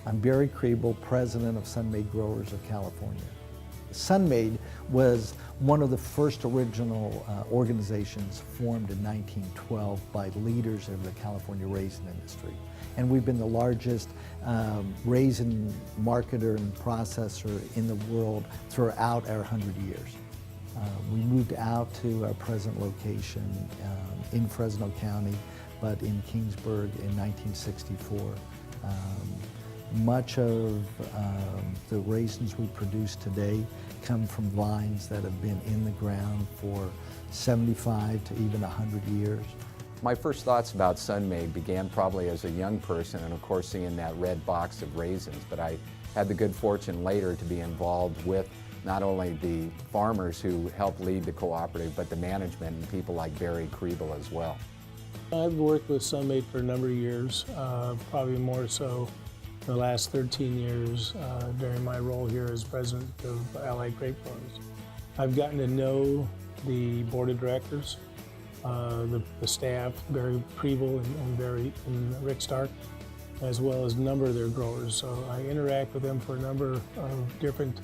I'm Barry Kriebel, president of Sun-Maid Growers of California. Sun-Maid was one of the first original organizations formed in 1912 by leaders of the California raisin industry. And we've been the largest raisin marketer and processor in the world throughout our 100 years. We moved out to our present location in Fresno County, but in Kingsburg in 1964. Much of the raisins we produce today come from vines that have been in the ground for 75 to even 100 years. My first thoughts about Sun-Maid began probably as a young person and of course seeing that red box of raisins, but I had the good fortune later to be involved with not only the farmers who helped lead the cooperative, but the management and people like Barry Kriebel as well. I've worked with Sun-Maid for a number of years, probably more so the last 13 years during my role here as president of Allied Grape Growers. I've gotten to know the board of directors, the staff, Barry Kriebel and Rick Stark, as well as a number of their growers. So I interact with them for a number of different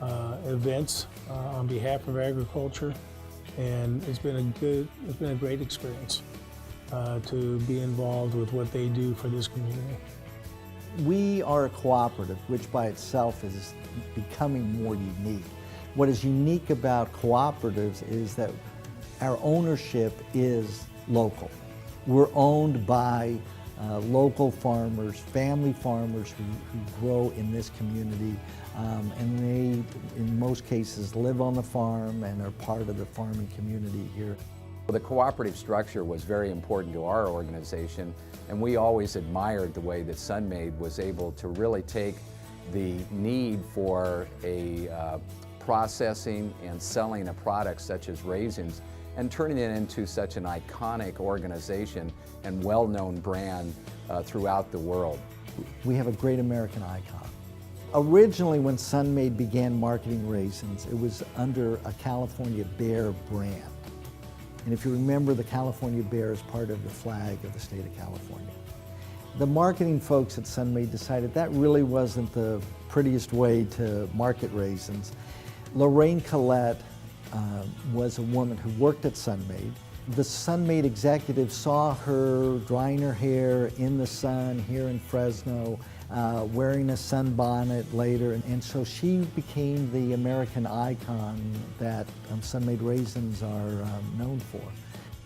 events on behalf of agriculture, and it's been a great experience to be involved with what they do for this community. We are a cooperative, which by itself is becoming more unique. What is unique about cooperatives is that our ownership is local. We're owned by local farmers, family farmers who grow in this community, and they, in most cases, live on the farm and are part of the farming community here. The cooperative structure was very important to our organization, and we always admired the way that Sun-Maid was able to really take the need for a processing and selling a product such as raisins and turning it into such an iconic organization and well-known brand throughout the world. We have a great American icon. Originally, when Sun-Maid began marketing raisins, it was under a California bear brand. And if you remember, the California bear is part of the flag of the state of California. The marketing folks at Sun-Maid decided that really wasn't the prettiest way to market raisins. Lorraine Collette was a woman who worked at Sun-Maid. The Sun-Maid executive saw her drying her hair in the sun here in Fresno, wearing a sunbonnet later, and so she became the American icon that Sun-Maid raisins are known for.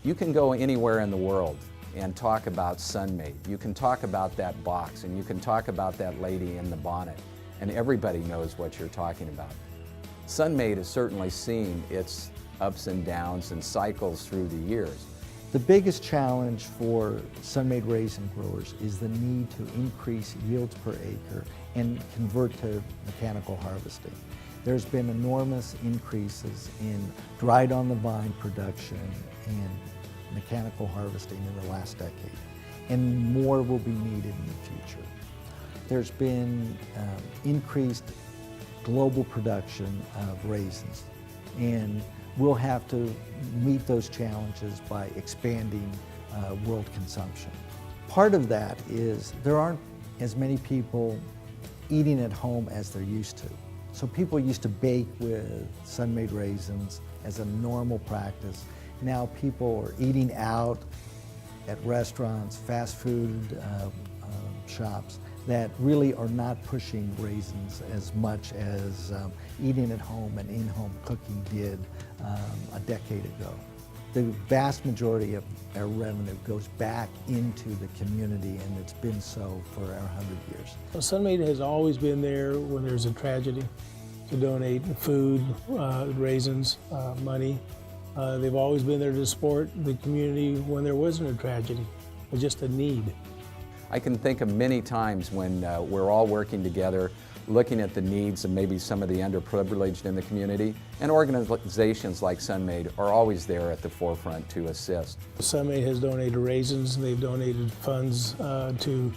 You can go anywhere in the world and talk about Sun-Maid. You can talk about that box, and you can talk about that lady in the bonnet, and everybody knows what you're talking about. Sun-Maid has certainly seen its ups and downs and cycles through the years. The biggest challenge for Sun-Maid raisin growers is the need to increase yields per acre and convert to mechanical harvesting. There's been enormous increases in dried on the vine production and mechanical harvesting in the last decade, and more will be needed in the future. There's been increased global production of raisins, and we'll have to meet those challenges by expanding world consumption. Part of that is there aren't as many people eating at home as there used to. So people used to bake with Sun-Maid raisins as a normal practice. Now people are eating out at restaurants, fast food shops that really are not pushing raisins as much as eating at home and in-home cooking did a decade ago. The vast majority of our revenue goes back into the community, and it's been so for our 100 years. Sun-Maid has always been there when there's a tragedy to donate food, raisins, money. They've always been there to support the community when there wasn't a tragedy, but just a need. I can think of many times when we're all working together, looking at the needs of maybe some of the underprivileged in the community, and organizations like Sun-Maid are always there at the forefront to assist. Sun-Maid has donated raisins, they've donated funds to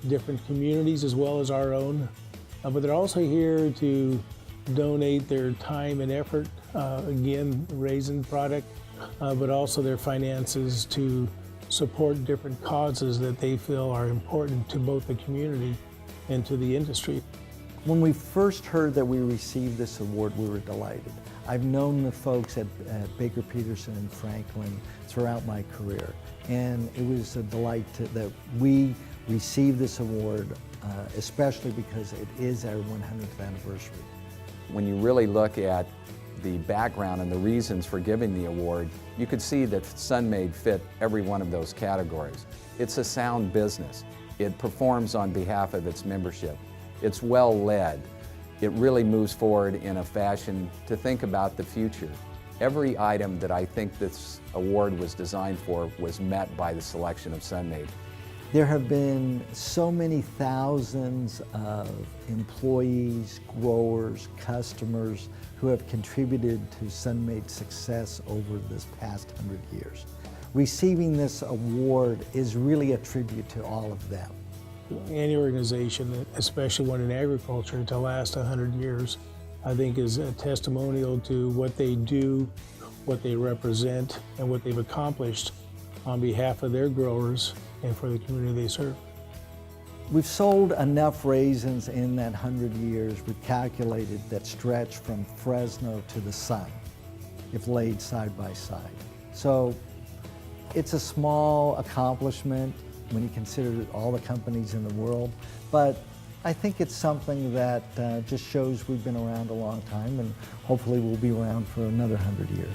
different communities as well as our own, but they're also here to donate their time and effort, again, raisin product, but also their finances to support different causes that they feel are important to both the community into the industry. When we first heard that we received this award, we were delighted. I've known the folks at Baker, Peterson, and Franklin throughout my career, and it was a delight that we received this award, especially because it is our 100th anniversary. When you really look at the background and the reasons for giving the award, you could see that Sun-Maid fit every one of those categories. It's a sound business. It performs on behalf of its membership. It's well led. It really moves forward in a fashion to think about the future. Every item that I think this award was designed for was met by the selection of Sun-Maid. There have been so many thousands of employees, growers, customers who have contributed to Sun-Maid's success over this past 100 years. Receiving this award is really a tribute to all of them. Any organization, especially one in agriculture, to last 100 years, I think is a testimonial to what they do, what they represent, and what they've accomplished on behalf of their growers and for the community they serve. We've sold enough raisins in that 100 years, we've calculated, that stretch from Fresno to the sun, if laid side by side. So it's a small accomplishment when you consider all the companies in the world, but I think it's something that just shows we've been around a long time, and hopefully we'll be around for another 100 years.